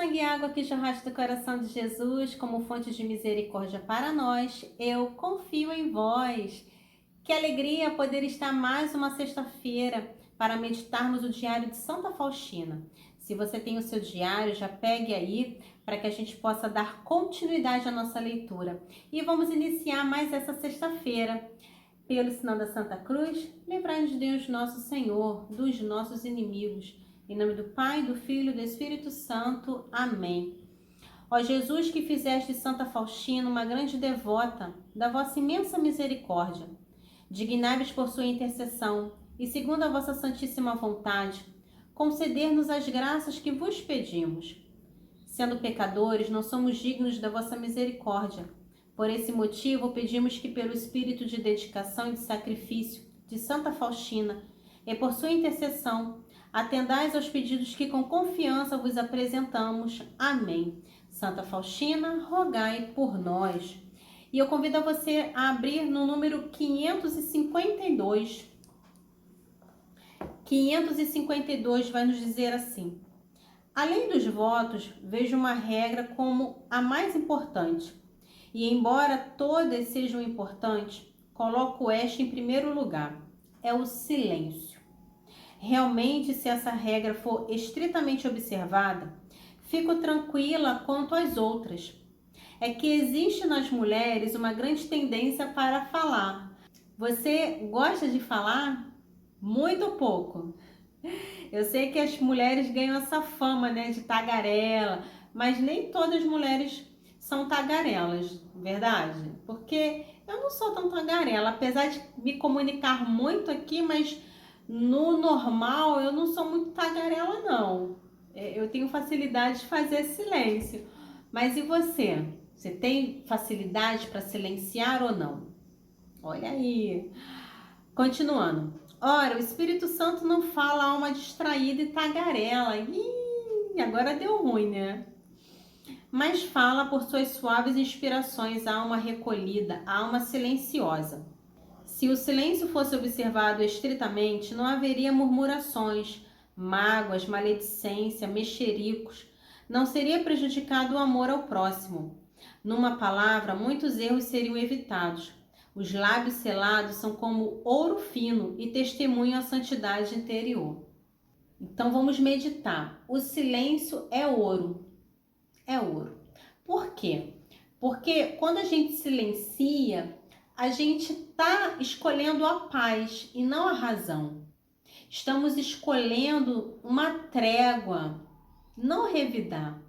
sangue e água que jorraste do coração de Jesus como fonte de misericórdia para nós, eu confio em vós. Que alegria poder estar mais uma sexta-feira para meditarmos o diário de Santa Faustina. Se você tem o seu diário, já pegue aí para que a gente possa dar continuidade à nossa leitura. E vamos iniciar mais essa sexta-feira. Pelo sinal da Santa Cruz, livrai-nos Deus nosso Senhor dos nossos inimigos. Em nome do Pai, do Filho e do Espírito Santo. Amém. Ó Jesus, que fizeste Santa Faustina uma grande devota da vossa imensa misericórdia, dignai-vos por sua intercessão e, segundo a vossa santíssima vontade, conceder-nos as graças que vos pedimos. Sendo pecadores, não somos dignos da vossa misericórdia. Por esse motivo, pedimos que, pelo espírito de dedicação e de sacrifício de Santa Faustina, e por sua intercessão, atendais aos pedidos que com confiança vos apresentamos. Amém. Santa Faustina, rogai por nós. E eu convido a você a abrir no número 552. 552 vai nos dizer assim: além dos votos, vejo uma regra como a mais importante. E embora todas sejam importantes, coloco esta em primeiro lugar: é o silêncio. Realmente, se essa regra for estritamente observada, fico tranquila quanto às outras. É que existe nas mulheres uma grande tendência para falar. Você gosta de falar? Muito ou pouco? Eu sei que as mulheres ganham essa fama, né, de tagarela, mas nem todas as mulheres são tagarelas, verdade? Porque eu não sou tão tagarela, apesar de me comunicar muito aqui, mas no normal eu não sou muito tagarela, não. Eu tenho facilidade de fazer silêncio. Mas e você? Você tem facilidade para silenciar ou não? Olha aí. Continuando. Ora, o Espírito Santo não fala a alma distraída e tagarela. Ih, agora deu ruim, né? Mas fala por suas suaves inspirações a alma recolhida, a alma silenciosa. Se o silêncio fosse observado estritamente, não haveria murmurações, mágoas, maledicência, mexericos. Não seria prejudicado o amor ao próximo. Numa palavra, muitos erros seriam evitados. Os lábios selados são como ouro fino e testemunham a santidade interior. Então vamos meditar. O silêncio é ouro. É ouro. Por quê? Porque quando a gente silencia, a gente está escolhendo a paz e não a razão. Estamos escolhendo uma trégua, não revidar.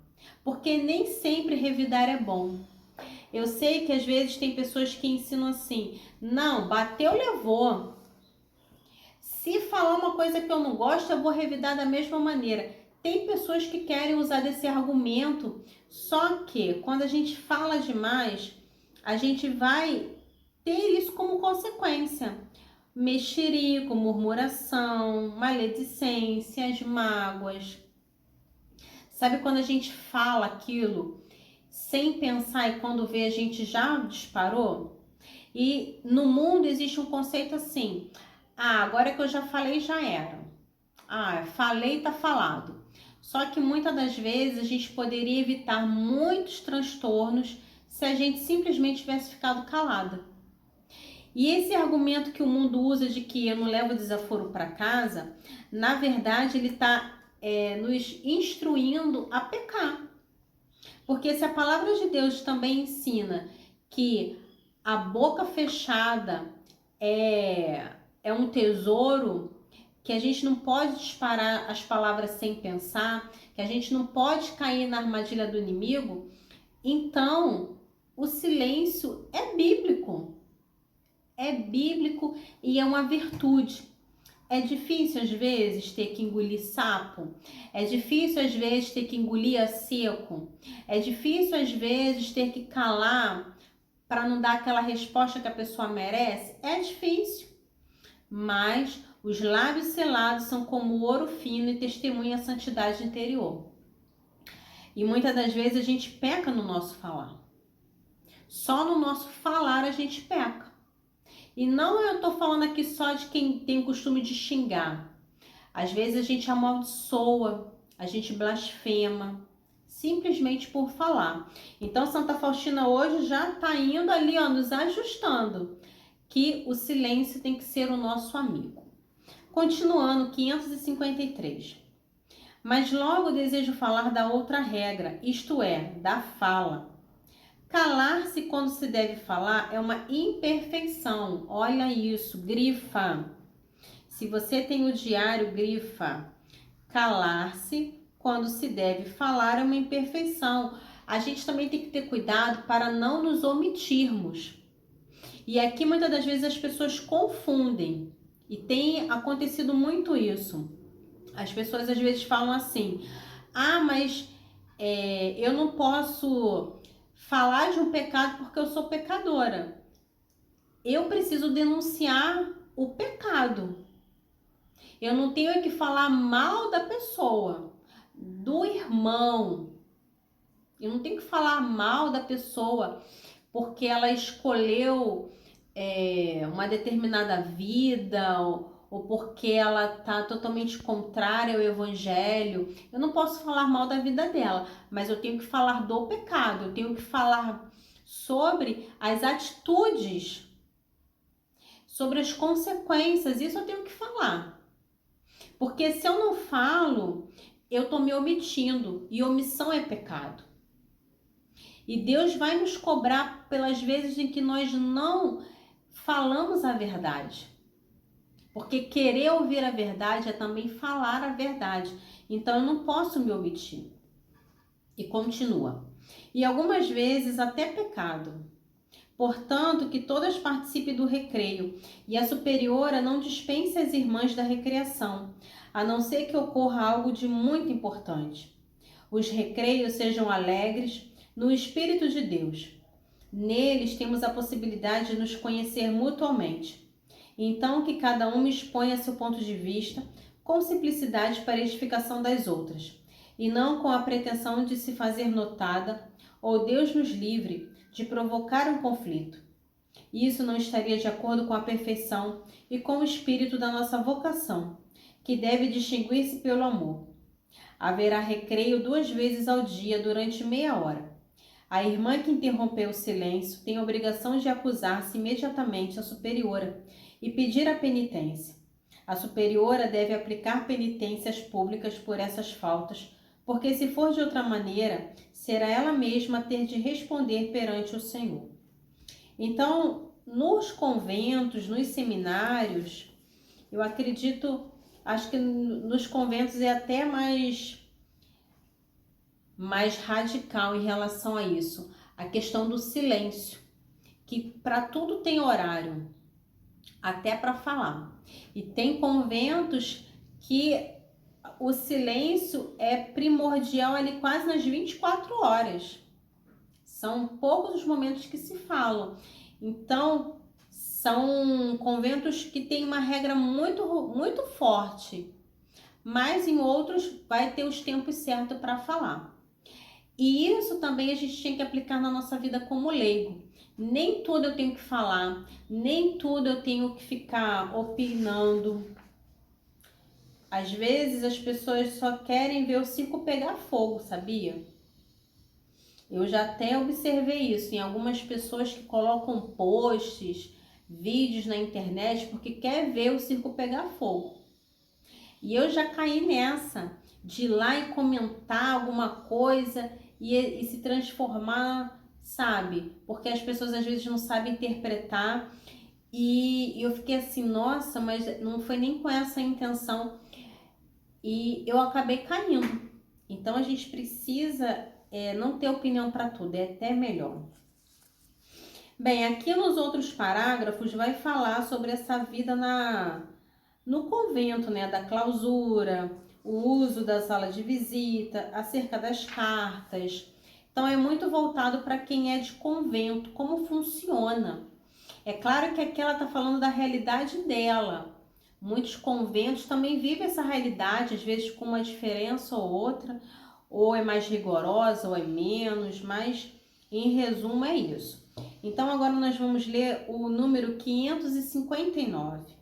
Porque nem sempre revidar é bom. Eu sei que às vezes tem pessoas que ensinam assim: não, bateu, levou. Se falar uma coisa que eu não gosto, eu vou revidar da mesma maneira. Tem pessoas que querem usar desse argumento, só que quando a gente fala demais, a gente vai ter isso como consequência. Mexerico, murmuração, maledicências, mágoas. Sabe quando a gente fala aquilo sem pensar e quando vê a gente já disparou? E no mundo existe um conceito assim: ah, agora que eu já falei, já era. Ah, falei, tá falado. Só que muitas das vezes a gente poderia evitar muitos transtornos se a gente simplesmente tivesse ficado calada. E esse argumento que o mundo usa de que eu não levo desaforo para casa, na verdade ele está nos instruindo a pecar. Porque se a palavra de Deus também ensina que a boca fechada é um tesouro, que a gente não pode disparar as palavras sem pensar, que a gente não pode cair na armadilha do inimigo, então o silêncio é bíblico. É bíblico e é uma virtude. É difícil às vezes ter que engolir sapo. É difícil às vezes ter que engolir a seco. É difícil às vezes ter que calar para não dar aquela resposta que a pessoa merece. É difícil. Mas os lábios selados são como ouro fino e testemunham a santidade interior. E muitas das vezes a gente peca no nosso falar. Só no nosso falar a gente peca. E não eu tô falando aqui só de quem tem o costume de xingar. Às vezes a gente amaldiçoa, a gente blasfema, simplesmente por falar. Então, Santa Faustina hoje já está indo ali, ó, nos ajustando, que o silêncio tem que ser o nosso amigo. Continuando, 553. Mas logo desejo falar da outra regra, isto é, da fala. Calar-se quando se deve falar é uma imperfeição. Olha isso, grifa. Se você tem o diário, grifa. Calar-se quando se deve falar é uma imperfeição. A gente também tem que ter cuidado para não nos omitirmos. E aqui muitas das vezes as pessoas confundem. E tem acontecido muito isso. As pessoas às vezes falam assim: ah, mas eu não posso falar de um pecado porque eu sou pecadora. Eu preciso denunciar o pecado. Eu não tenho que falar mal da pessoa, do irmão. Eu não tenho que falar mal da pessoa porque ela escolheu uma determinada vida ou porque ela está totalmente contrária ao evangelho. Eu não posso falar mal da vida dela, mas eu tenho que falar do pecado, eu tenho que falar sobre as atitudes, sobre as consequências. Isso eu tenho que falar. Porque se eu não falo, eu estou me omitindo, e omissão é pecado. E Deus vai nos cobrar pelas vezes em que nós não falamos a verdade. Porque querer ouvir a verdade é também falar a verdade. Então eu não posso me omitir. E continua. E algumas vezes até pecado. Portanto, que todas participem do recreio, e a superiora não dispense as irmãs da recreação, a não ser que ocorra algo de muito importante. Os recreios sejam alegres no Espírito de Deus. Neles temos a possibilidade de nos conhecer mutuamente. Então, que cada uma exponha seu ponto de vista com simplicidade para a edificação das outras, e não com a pretensão de se fazer notada, ou Deus nos livre de provocar um conflito. Isso não estaria de acordo com a perfeição e com o espírito da nossa vocação, que deve distinguir-se pelo amor. Haverá recreio 2 vezes ao dia durante meia hora. A irmã que interrompeu o silêncio tem a obrigação de acusar-se imediatamente à superiora e pedir a penitência. A superiora deve aplicar penitências públicas por essas faltas, porque se for de outra maneira, será ela mesma a ter de responder perante o Senhor. Então, nos conventos, nos seminários, eu acredito, acho que nos conventos é até mais radical em relação a isso, a questão do silêncio, que para tudo tem horário, até para falar. E tem conventos que o silêncio é primordial ali quase nas 24 horas. São poucos os momentos que se falam. Então, são conventos que têm uma regra muito forte, mas em outros vai ter os tempos certos para falar. E isso também a gente tem que aplicar na nossa vida como leigo. Nem tudo eu tenho que falar, nem tudo eu tenho que ficar opinando. Às vezes as pessoas só querem ver o circo pegar fogo, sabia? Eu já até observei isso em algumas pessoas que colocam posts, vídeos na internet porque quer ver o circo pegar fogo. E eu já caí nessa, de ir lá e comentar alguma coisa e se transformar, sabe? Porque as pessoas às vezes não sabem interpretar. E eu fiquei assim, nossa, mas não foi nem com essa intenção. E eu acabei caindo. Então a gente precisa não ter opinião para tudo, é até melhor. Bem, aqui nos outros parágrafos vai falar sobre essa vida no convento, né, da clausura, o uso da sala de visita, acerca das cartas. Então é muito voltado para quem é de convento, como funciona. É claro que aqui ela está falando da realidade dela. Muitos conventos também vivem essa realidade, às vezes com uma diferença ou outra, ou é mais rigorosa ou é menos, mas em resumo é isso. Então agora nós vamos ler o número 559.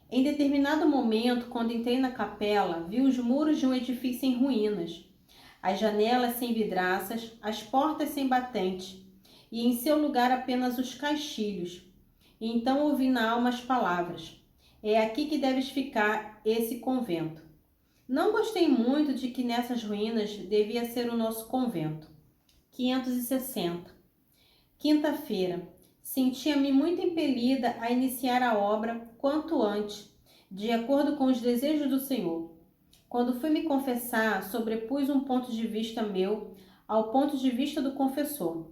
Em determinado momento, quando entrei na capela, vi os muros de um edifício em ruínas. as janelas sem vidraças, as portas sem batente, e em seu lugar apenas os caixilhos. E então ouvi na alma as palavras: é aqui que deves ficar esse convento. Não gostei muito de que nessas ruínas devia ser o nosso convento. 560. Quinta-feira. Sentia-me muito impelida a iniciar a obra quanto antes, de acordo com os desejos do Senhor. Quando fui me confessar, sobrepus um ponto de vista meu ao ponto de vista do confessor.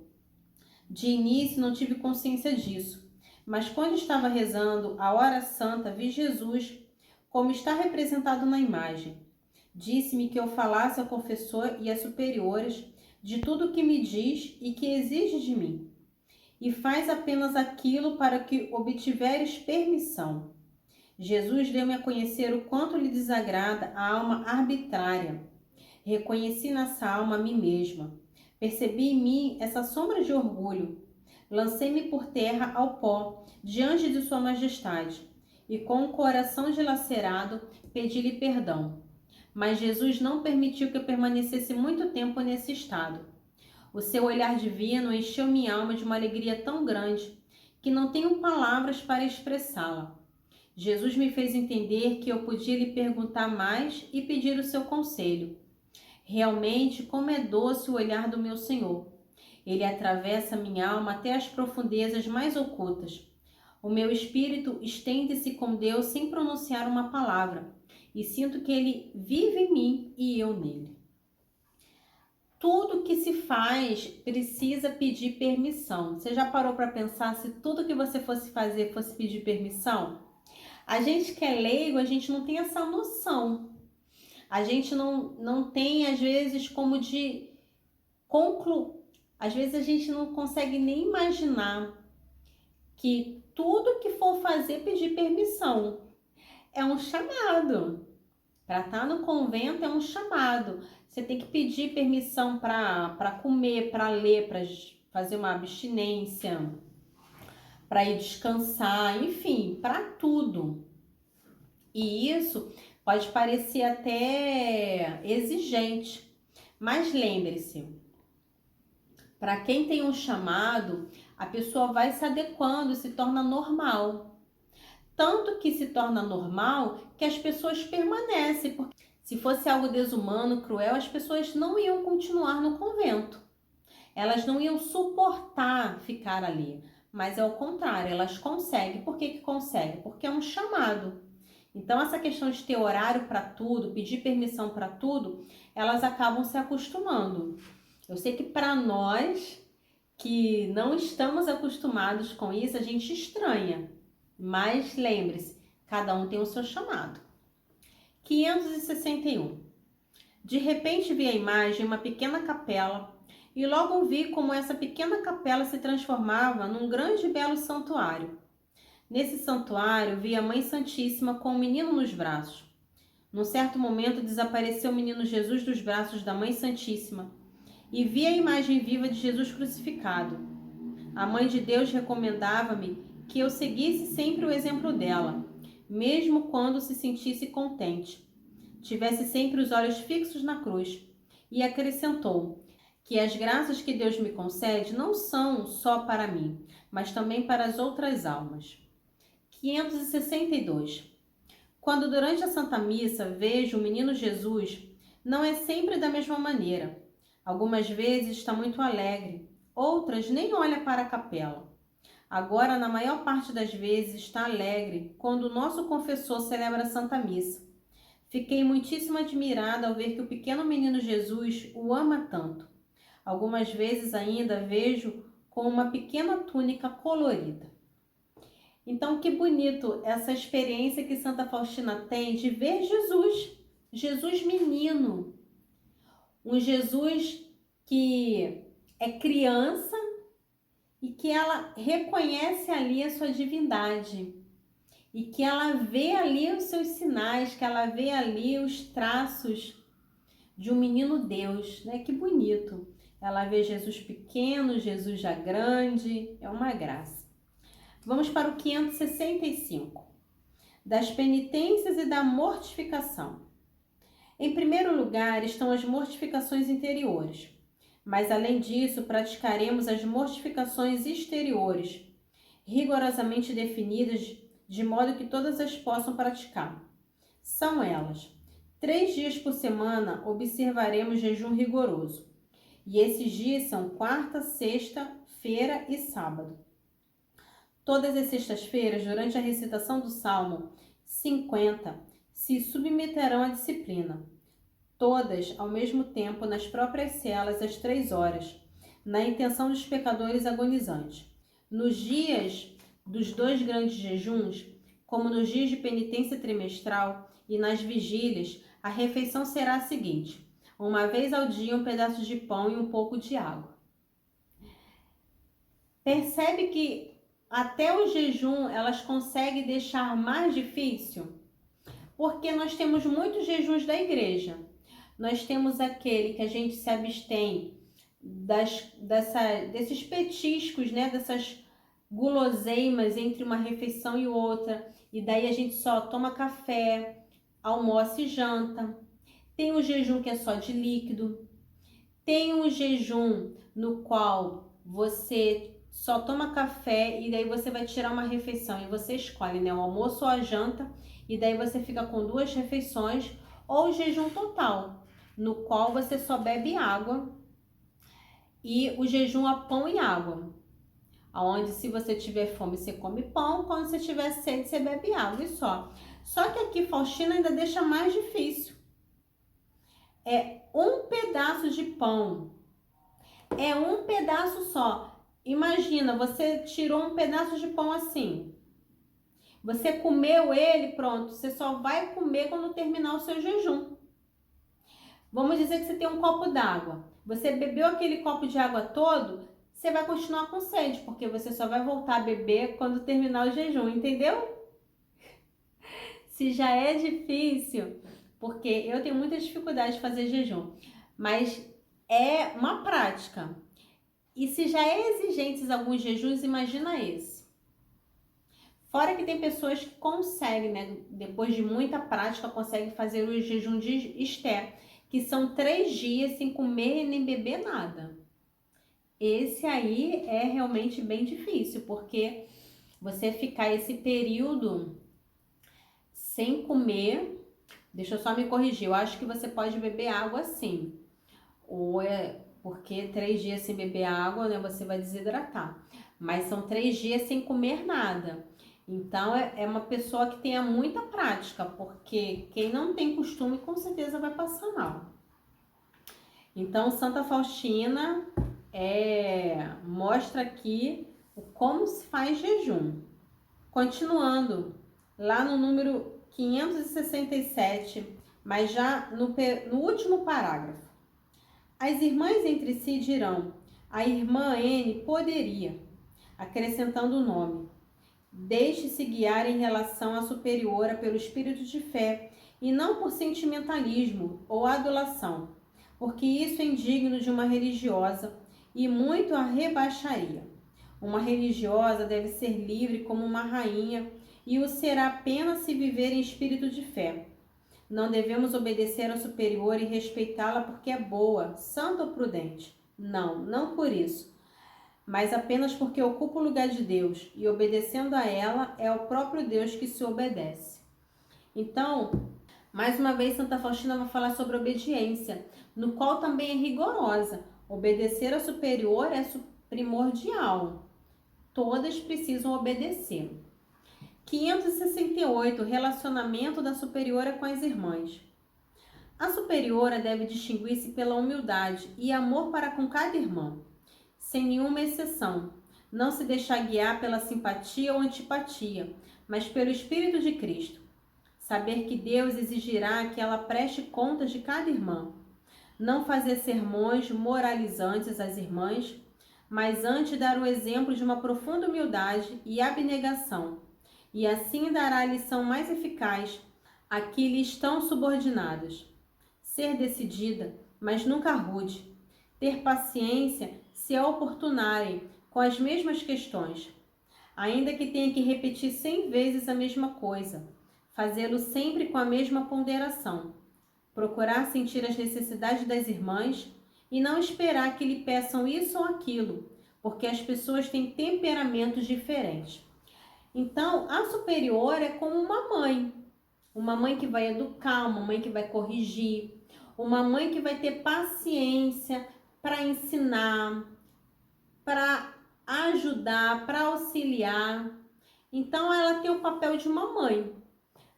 De início não tive consciência disso, mas quando estava rezando a hora santa, vi Jesus como está representado na imagem. Disse-me que eu falasse ao confessor e às superiores de tudo o que me diz e que exige de mim, e faz apenas aquilo para que obtiveres permissão. Jesus deu-me a conhecer o quanto lhe desagrada a alma arbitrária. Reconheci nessa alma a mim mesma. Percebi em mim essa sombra de orgulho. Lancei-me por terra ao pó, diante de Sua Majestade, e com o coração dilacerado pedi-lhe perdão. Mas Jesus não permitiu que eu permanecesse muito tempo nesse estado. O seu olhar divino encheu minha alma de uma alegria tão grande que não tenho palavras para expressá-la. Jesus me fez entender que eu podia lhe perguntar mais e pedir o seu conselho. Realmente, como é doce o olhar do meu Senhor. Ele atravessa minha alma até as profundezas mais ocultas. O meu espírito estende-se com Deus sem pronunciar uma palavra, e sinto que Ele vive em mim e eu nele. Tudo que se faz precisa pedir permissão. Você já parou para pensar se tudo que você fosse fazer fosse pedir permissão? A gente que é leigo, a gente não tem essa noção. A gente não tem, às vezes, como de concluir. Às vezes a gente não consegue nem imaginar que tudo que for fazer pedir permissão. É um chamado. Para estar no convento é um chamado. Você tem que pedir permissão para comer, para ler, para fazer uma abstinência, para ir descansar, enfim, para tudo. E isso pode parecer até exigente, mas lembre-se, para quem tem um chamado, a pessoa vai se adequando e se torna normal. Tanto que se torna normal que as pessoas permanecem, porque se fosse algo desumano, cruel, as pessoas não iam continuar no convento. Elas não iam suportar ficar ali, mas é o contrário, elas conseguem. Por que conseguem? Porque é um chamado. Então essa questão de ter horário para tudo, pedir permissão para tudo, elas acabam se acostumando. Eu sei que para nós que não estamos acostumados com isso, a gente estranha. Mas lembre-se, cada um tem o seu chamado. 561. De repente vi a imagem de uma pequena capela e logo vi como essa pequena capela se transformava num grande e belo santuário. Nesse santuário vi a Mãe Santíssima com o menino nos braços. Num certo momento desapareceu o menino Jesus dos braços da Mãe Santíssima e vi a imagem viva de Jesus crucificado. A Mãe de Deus recomendava-me que eu seguisse sempre o exemplo dela, mesmo quando se sentisse contente. Tivesse sempre os olhos fixos na cruz. E acrescentou que as graças que Deus me concede não são só para mim, mas também para as outras almas. 562. Quando durante a Santa Missa vejo o menino Jesus, não é sempre da mesma maneira. Algumas vezes está muito alegre, outras nem olha para a capela. Agora, na maior parte das vezes, está alegre quando o nosso confessor celebra a Santa Missa. Fiquei muitíssimo admirada ao ver que o pequeno menino Jesus o ama tanto. Algumas vezes ainda vejo com uma pequena túnica colorida. Então, que bonito essa experiência que Santa Faustina tem de ver Jesus, Jesus menino. Um Jesus que é criança e que ela reconhece ali a sua divindade. E que ela vê ali os seus sinais, que ela vê ali os traços de um menino Deus, né? Que bonito. Ela vê Jesus pequeno, Jesus já grande, é uma graça. Vamos para o 565. Das penitências e da mortificação. Em primeiro lugar estão as mortificações interiores, mas além disso praticaremos as mortificações exteriores, rigorosamente definidas de modo que todas as possam praticar. São elas: 3 dias por semana observaremos jejum rigoroso, e esses dias são quarta, sexta-feira e sábado. Todas as sextas-feiras, durante a recitação do Salmo 50, se submeterão à disciplina, todas ao mesmo tempo nas próprias celas às 3 horas, na intenção dos pecadores agonizantes. Nos dias dos 2 grandes jejuns, como nos dias de penitência trimestral e nas vigílias, a refeição será a seguinte: uma vez ao dia um pedaço de pão e um pouco de água. Percebe que até o jejum elas conseguem deixar mais difícil? Porque nós temos muitos jejuns da igreja. Nós temos aquele que a gente se abstém desses petiscos, né? Dessas guloseimas entre uma refeição e outra. E daí a gente só toma café, almoça e janta. Tem o jejum que é só de líquido. Tem um jejum no qual você só toma café e daí você vai tirar uma refeição e você escolhe, né, o almoço ou a janta, e daí você fica com 2 refeições, ou o jejum total, no qual você só bebe água, e o jejum a pão e água, onde se você tiver fome você come pão, quando você tiver sede você bebe água e só. Só que aqui Faustina ainda deixa mais difícil. É um pedaço de pão, é um pedaço só. Imagina, você tirou um pedaço de pão assim. Você comeu ele, pronto. Você só vai comer quando terminar o seu jejum. Vamos dizer que você tem um copo d'água. Você bebeu aquele copo de água todo, você vai continuar com sede, porque você só vai voltar a beber quando terminar o jejum, entendeu? Se já é difícil, porque eu tenho muita dificuldade de fazer jejum, mas é uma prática. E se já é exigentes alguns jejuns, imagina esse. Fora que tem pessoas que conseguem, né? Depois de muita prática, conseguem fazer o jejum de Esther, que são 3 dias sem comer nem beber nada. Esse aí é realmente bem difícil, porque você ficar esse período sem comer... Deixa eu só me corrigir, eu acho que você pode beber água sim. Ou porque 3 dias sem beber água, né, você vai desidratar. Mas são 3 dias sem comer nada. Então, é uma pessoa que tenha muita prática, porque quem não tem costume, com certeza vai passar mal. Então, Santa Faustina mostra aqui como se faz jejum. Continuando, lá no número 567, mas já no último parágrafo. As irmãs entre si dirão: a irmã N poderia, acrescentando o nome. Deixe-se guiar em relação à superiora pelo espírito de fé e não por sentimentalismo ou adulação, porque isso é indigno de uma religiosa e muito a rebaixaria. Uma religiosa deve ser livre como uma rainha e o será apenas se viver em espírito de fé. Não devemos obedecer ao superior e respeitá-la porque é boa, santa ou prudente. Não, não por isso, mas apenas porque ocupa o lugar de Deus e obedecendo a ela é o próprio Deus que se obedece. Então, mais uma vez, Santa Faustina vai falar sobre obediência, no qual também é rigorosa. Obedecer ao superior é primordial. Todas precisam obedecer. 568. Relacionamento da superiora com as irmãs. A superiora deve distinguir-se pela humildade e amor para com cada irmã, sem nenhuma exceção. Não se deixar guiar pela simpatia ou antipatia, mas pelo Espírito de Cristo. Saber que Deus exigirá que ela preste contas de cada irmã. Não fazer sermões moralizantes às irmãs, mas antes dar o exemplo de uma profunda humildade e abnegação, e assim dará a lição mais eficaz a que lhe estão subordinadas. Ser decidida, mas nunca rude. Ter paciência se a oportunarem com as mesmas questões, ainda que tenha que repetir 100 vezes a mesma coisa. Fazê-lo sempre com a mesma ponderação. procurar sentir as necessidades das irmãs e não esperar que lhe peçam isso ou aquilo, porque as pessoas têm temperamentos diferentes. Então, a superior é como uma mãe que vai educar, uma mãe que vai corrigir, uma mãe que vai ter paciência para ensinar, para ajudar, para auxiliar. Então, ela tem o papel de uma mãe,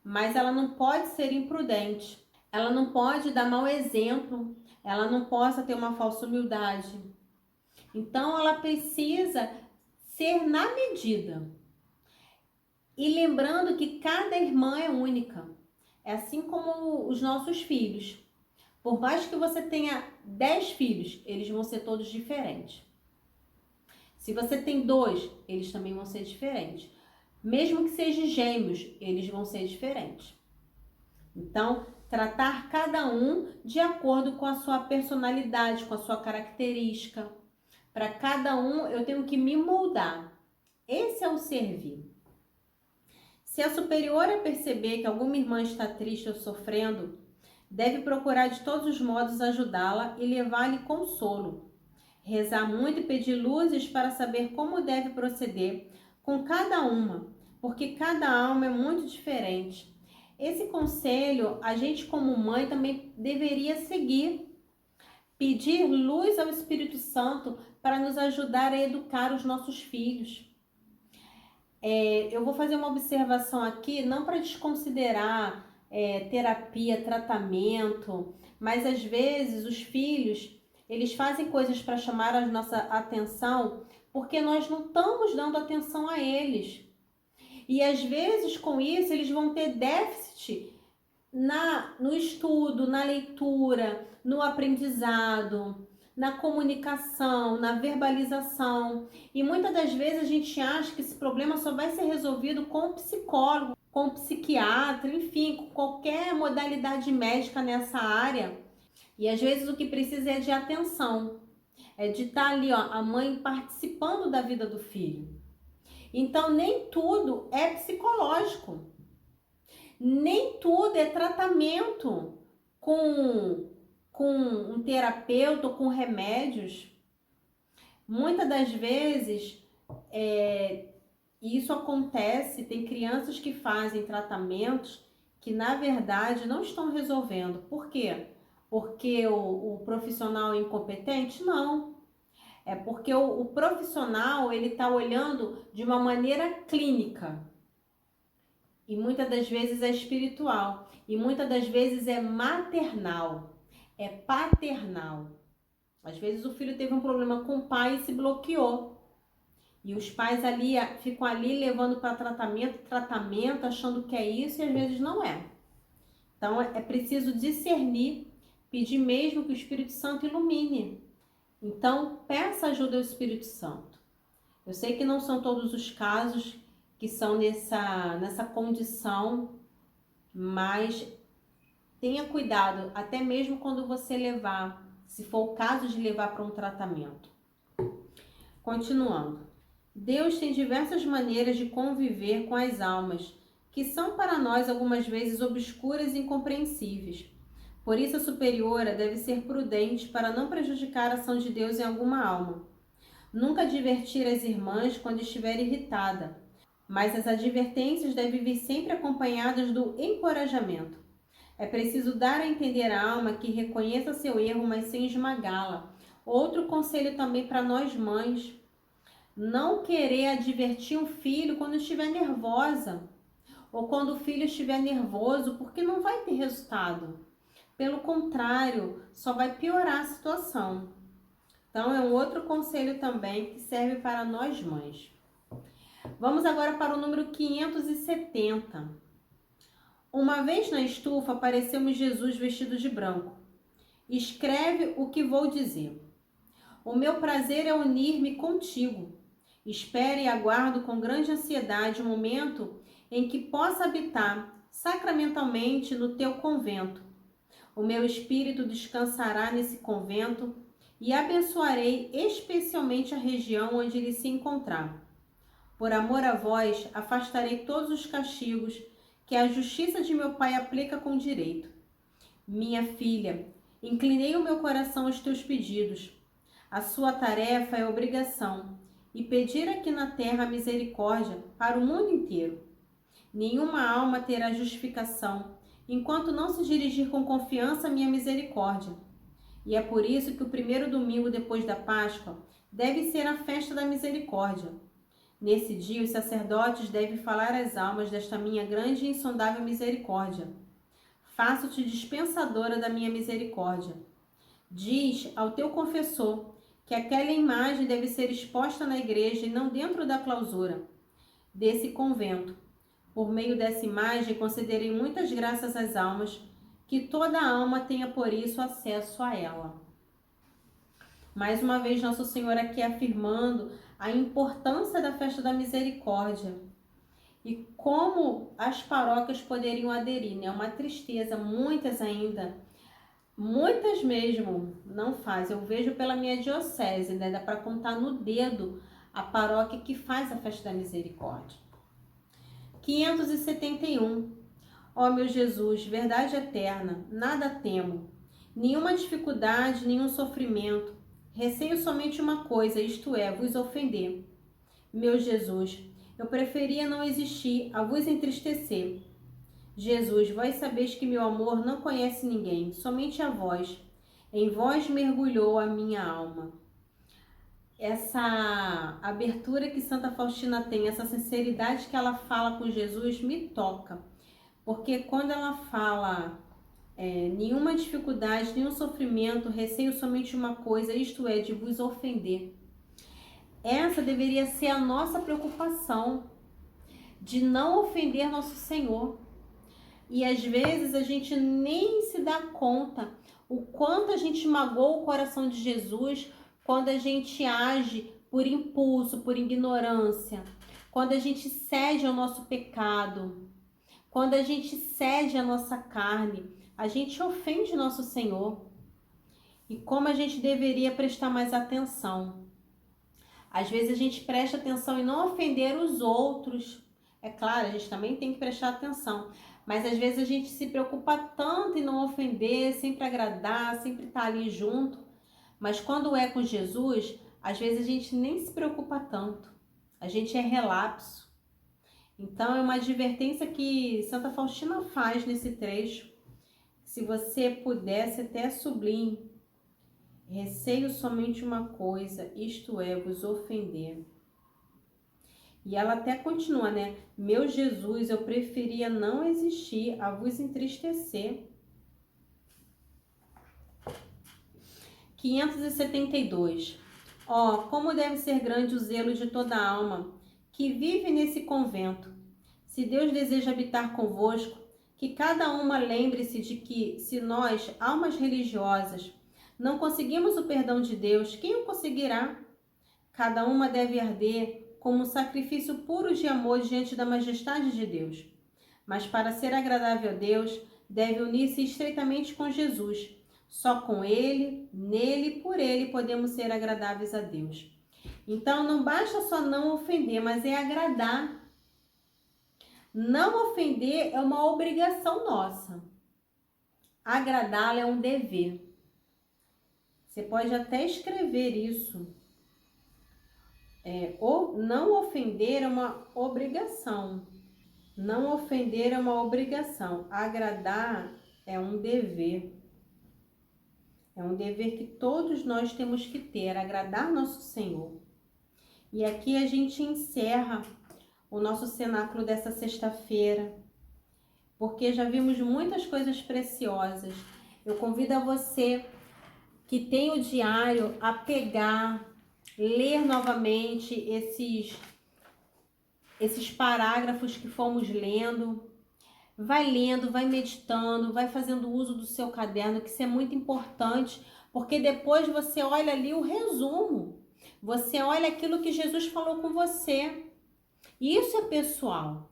mas ela não pode ser imprudente, ela não pode dar mau exemplo, ela não possa ter uma falsa humildade. Então, ela precisa ser na medida. E lembrando que cada irmã é única, é assim como os nossos filhos. Por mais que você tenha 10 filhos, eles vão ser todos diferentes. Se você tem 2, eles também vão ser diferentes. Mesmo que sejam gêmeos, eles vão ser diferentes. Então, tratar cada um de acordo com a sua personalidade, com a sua característica. Para cada um, eu tenho que me moldar. Esse é o servir. Se a superiora perceber que alguma irmã está triste ou sofrendo, deve procurar de todos os modos ajudá-la e levar-lhe consolo. Rezar muito e pedir luzes para saber como deve proceder com cada uma, porque cada alma é muito diferente. Esse conselho, a gente como mãe também deveria seguir. Pedir luz ao Espírito Santo para nos ajudar a educar os nossos filhos. Eu vou fazer uma observação aqui, não para desconsiderar terapia, tratamento, mas às vezes os filhos, eles fazem coisas para chamar a nossa atenção porque nós não estamos dando atenção a eles. E às vezes com isso eles vão ter déficit no estudo, na leitura, no aprendizado, na comunicação, na verbalização. E muitas das vezes a gente acha que esse problema só vai ser resolvido com o psicólogo, com o psiquiatra, enfim, com qualquer modalidade médica nessa área. E às vezes o que precisa é de atenção, é de estar ali, ó, a mãe participando da vida do filho. Então nem tudo é psicológico, nem tudo é tratamento com um terapeuta ou com remédios. Muitas das vezes isso acontece, tem crianças que fazem tratamentos que na verdade não estão resolvendo. Por quê? Porque o profissional é incompetente? Não. É porque o profissional ele está olhando de uma maneira clínica. E muitas das vezes é espiritual. E muitas das vezes é maternal. É paternal. Às vezes o filho teve um problema com o pai e se bloqueou. E os pais ali ficam ali levando para tratamento, achando que é isso e às vezes não é. Então é preciso discernir, pedir mesmo que o Espírito Santo ilumine. Então peça ajuda ao Espírito Santo. Eu sei que não são todos os casos que são nessa condição, mas tenha cuidado, até mesmo quando você levar, se for o caso de levar para um tratamento. Continuando. Deus tem diversas maneiras de conviver com as almas, que são para nós algumas vezes obscuras e incompreensíveis. Por isso a superiora deve ser prudente para não prejudicar a ação de Deus em alguma alma. Nunca advertir as irmãs quando estiver irritada, mas as advertências devem vir sempre acompanhadas do encorajamento. É preciso dar a entender à alma que reconheça seu erro, mas sem esmagá-la. Outro conselho também para nós mães: não querer advertir um filho quando estiver nervosa ou quando o filho estiver nervoso, porque não vai ter resultado. Pelo contrário, só vai piorar a situação. Então, é um outro conselho também que serve para nós mães. Vamos agora para o número 570. Uma vez na estufa apareceu-me Jesus vestido de branco. Escreve o que vou dizer. O meu prazer é unir-me contigo. Espero e aguardo com grande ansiedade o momento em que possa habitar sacramentalmente no teu convento. O meu espírito descansará nesse convento e abençoarei especialmente a região onde ele se encontrar. Por amor a vós, afastarei todos os castigos que a justiça de meu Pai aplica com direito. Minha filha, inclinei o meu coração aos teus pedidos. A sua tarefa é obrigação, e pedir aqui na terra a misericórdia para o mundo inteiro. Nenhuma alma terá justificação, enquanto não se dirigir com confiança à minha misericórdia. E é por isso que o primeiro domingo depois da Páscoa deve ser a festa da misericórdia. Nesse dia, os sacerdotes devem falar às almas desta minha grande e insondável misericórdia. Faço-te dispensadora da minha misericórdia. Diz ao teu confessor que aquela imagem deve ser exposta na igreja e não dentro da clausura desse convento. Por meio dessa imagem, concederei muitas graças às almas, que toda alma tenha por isso acesso a ela. Mais uma vez, Nosso Senhor aqui afirmando a importância da festa da misericórdia e como as paróquias poderiam aderir, né? É uma tristeza, muitas ainda, muitas mesmo não fazem. Eu vejo pela minha diocese, né? Dá para contar no dedo a paróquia que faz a festa da misericórdia. 571. Ó meu Jesus, verdade eterna, nada temo, nenhuma dificuldade, nenhum sofrimento. Receio somente uma coisa, isto é, vos ofender. Meu Jesus, eu preferia não existir, a vos entristecer. Jesus, vós sabeis que meu amor não conhece ninguém, somente a vós. Em vós mergulhou a minha alma. Essa abertura que Santa Faustina tem, essa sinceridade que ela fala com Jesus me toca. Porque quando ela fala nenhuma dificuldade, nenhum sofrimento, receio somente uma coisa, isto é, de vos ofender. Essa deveria ser a nossa preocupação, de não ofender nosso Senhor. E às vezes a gente nem se dá conta o quanto a gente magoa o coração de Jesus quando a gente age por impulso, por ignorância, quando a gente cede ao nosso pecado, quando a gente cede à nossa carne, a gente ofende nosso Senhor. E como a gente deveria prestar mais atenção. Às vezes a gente presta atenção em não ofender os outros. É claro, a gente também tem que prestar atenção. Mas às vezes a gente se preocupa tanto em não ofender, sempre agradar, sempre estar ali junto. Mas quando é com Jesus, às vezes a gente nem se preocupa tanto. A gente é relapso. Então é uma advertência que Santa Faustina faz nesse trecho. Se você pudesse, até sublime. Receio somente uma coisa, isto é, vos ofender. E ela até continua, né? Meu Jesus, eu preferia não existir a vos entristecer. 572. Ó, como deve ser grande o zelo de toda alma que vive nesse convento. Se Deus deseja habitar convosco, que cada uma lembre-se de que, se nós, almas religiosas, não conseguimos o perdão de Deus, quem o conseguirá? Cada uma deve arder como um sacrifício puro de amor diante da majestade de Deus. Mas para ser agradável a Deus, deve unir-se estreitamente com Jesus. Só com Ele, nele e por Ele podemos ser agradáveis a Deus. Então não basta só não ofender, mas é agradar. Não ofender é uma obrigação nossa. Agradá-lo é um dever. Você pode até escrever isso. Ou não ofender é uma obrigação. Não ofender é uma obrigação. Agradar é um dever. É um dever que todos nós temos que ter, agradar nosso Senhor. E aqui a gente encerra o nosso cenáculo dessa sexta-feira, porque já vimos muitas coisas preciosas. Eu convido a você que tem o diário a pegar, ler novamente esses parágrafos que fomos lendo. Vai lendo, vai meditando, vai fazendo uso do seu caderno, que isso é muito importante, porque depois você olha ali o resumo. Você olha aquilo que Jesus falou com você. Isso é pessoal.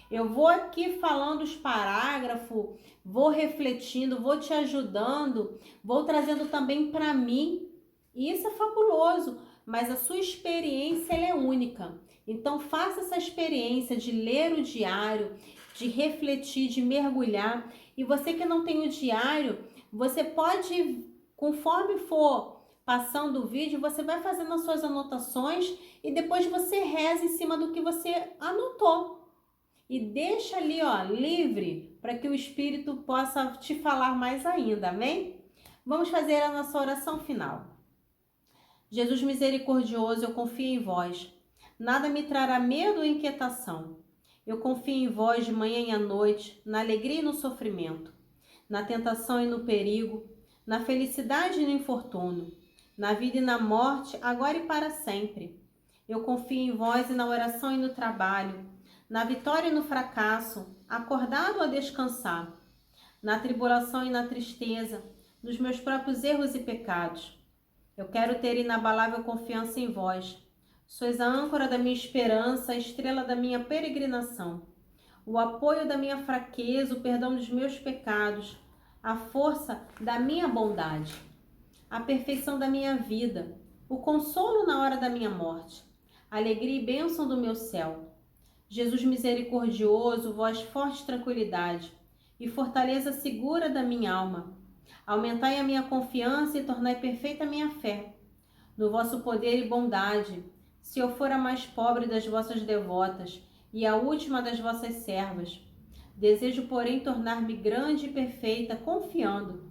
Eu vou aqui falando os parágrafos, vou refletindo, vou te ajudando, vou trazendo também para mim. Isso é fabuloso, mas a sua experiência ela é única. Então faça essa experiência de ler o diário, de refletir, de mergulhar. E você que não tem o diário, você pode, conforme for passando o vídeo, você vai fazendo as suas anotações e depois você reza em cima do que você anotou. E deixa ali, ó, livre, para que o Espírito possa te falar mais ainda, amém? Vamos fazer a nossa oração final. Jesus misericordioso, eu confio em vós. Nada me trará medo ou inquietação. Eu confio em vós de manhã e à noite, na alegria e no sofrimento, na tentação e no perigo, na felicidade e no infortúnio, na vida e na morte, agora e para sempre. Eu confio em vós e na oração e no trabalho, na vitória e no fracasso, acordado ou a descansar, na tribulação e na tristeza, nos meus próprios erros e pecados. Eu quero ter inabalável confiança em vós. Sois a âncora da minha esperança, a estrela da minha peregrinação, o apoio da minha fraqueza, o perdão dos meus pecados, a força da minha bondade, a perfeição da minha vida, o consolo na hora da minha morte, a alegria e bênção do meu céu. Jesus misericordioso, vós forte tranquilidade e fortaleza segura da minha alma. Aumentai a minha confiança e tornai perfeita a minha fé. No vosso poder e bondade, se eu for a mais pobre das vossas devotas e a última das vossas servas, desejo, porém, tornar-me grande e perfeita, confiando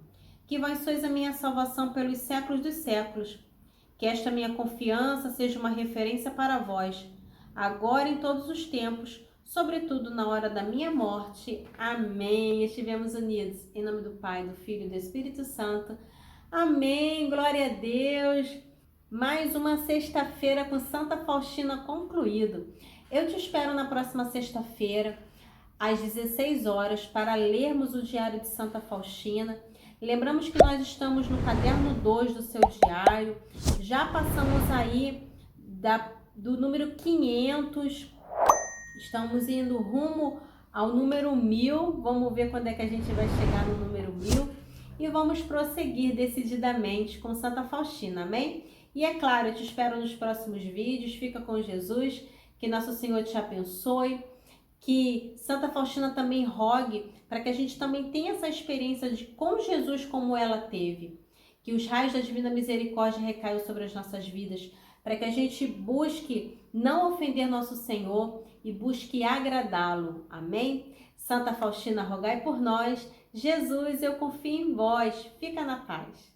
que vós sois a minha salvação pelos séculos dos séculos. Que esta minha confiança seja uma referência para vós, agora em todos os tempos, sobretudo na hora da minha morte. Amém. Estivemos unidos. Em nome do Pai, do Filho e do Espírito Santo. Amém. Glória a Deus. Mais uma sexta-feira com Santa Faustina concluído. Eu te espero na próxima sexta-feira, às 16 horas, para lermos o Diário de Santa Faustina. Lembramos que nós estamos no caderno 2 do seu diário. Já passamos aí do número 500. Estamos indo rumo ao número 1000. Vamos ver quando é que a gente vai chegar no número 1000. E vamos prosseguir decididamente com Santa Faustina, amém? E é claro, eu te espero nos próximos vídeos. Fica com Jesus, que Nosso Senhor te abençoe, que Santa Faustina também rogue para que a gente também tenha essa experiência de com Jesus como ela teve. Que os raios da Divina Misericórdia recaiam sobre as nossas vidas, para que a gente busque não ofender Nosso Senhor e busque agradá-lo. Amém? Santa Faustina, rogai por nós. Jesus, eu confio em vós. Fica na paz.